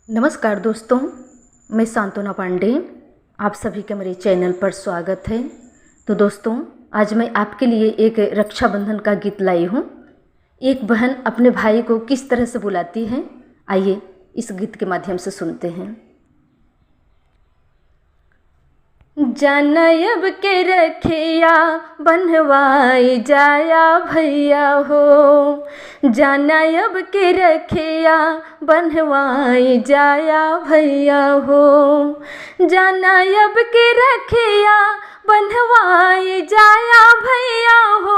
नमस्कार दोस्तों, मैं सांत्वना पांडे। आप सभी का मेरे चैनल पर स्वागत है। तो दोस्तों, आज मैं आपके लिए एक रक्षाबंधन का गीत लाई हूँ। एक बहन अपने भाई को किस तरह से बुलाती है, आइए इस गीत के माध्यम से सुनते हैं। जानब के रखिया बनवाई जाया भैया हो, जानब के रखिया बनवाई जाया भैया हो, जानब के रखिया बनवाई जाया भैया हो,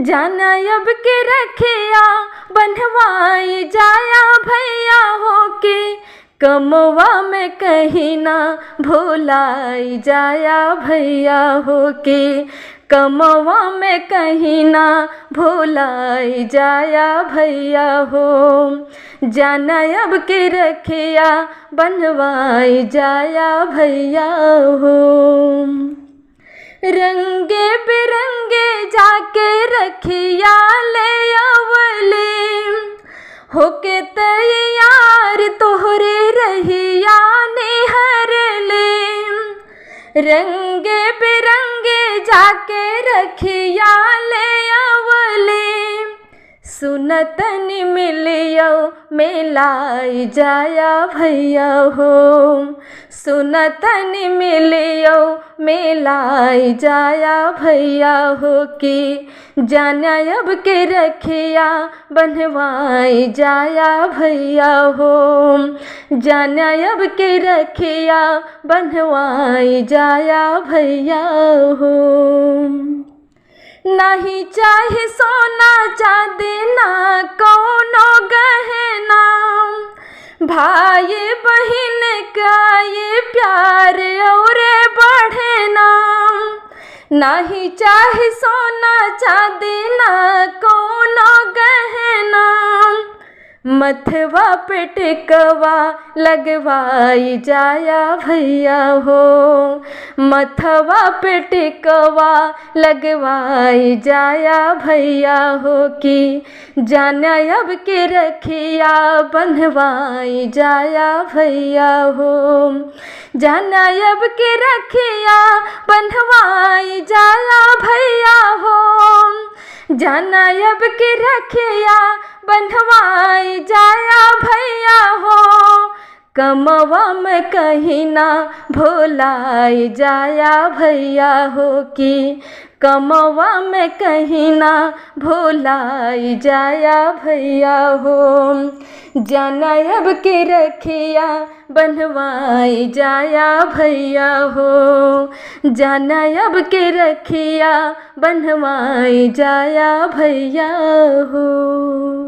जानब के रखिया बनवाई जाया भैया हो के कमवा में कहीं ना भुलाई जाया भैया हो के कमवा में कहीं ना भुलाई जाया भैया हो, जानब के रखिया बनवाई जाया भैया हो। रंगे बिरंगे जाके रखिया ले अवली होके तैयार तोहरे रहिया निहर ले, रंगे बिरंगे जाके रखिया ले अवली सुनतन मिलियो मिलाई जाया भैया हो, सुनतन मिलियो मिलाई जाया भैया हो कि जानब के रखिया बनवाई जाया भैया हो, जानब के रखिया बनवाई जाया भैया हो। नहीं चाहे सोना चांदी ना कौनो गहना, भाई बहन का ये प्यार और बढ़ना, नहीं चाहे सोना चांदी ना कौनो गहना, मथवा पे टिकवा लगवाई जाया भैया हो, मथवा पे टिकवा लगवाई जाया भैया हो कि जानब के रखिया बनवाई जाया भैया हो, जानब के रखिया बनवाई जाया भैया हो, जानब के रखिया बनवाई जाया भैया हो, कमवा में कहीं ना भुलाई जाया भैया हो कि कमवा में कहीं ना भुलाई जाया भैया हो, जानब के रखिया बनवाई जाया भैया हो, जानब के रखिया बनवाई जाया भैया हो।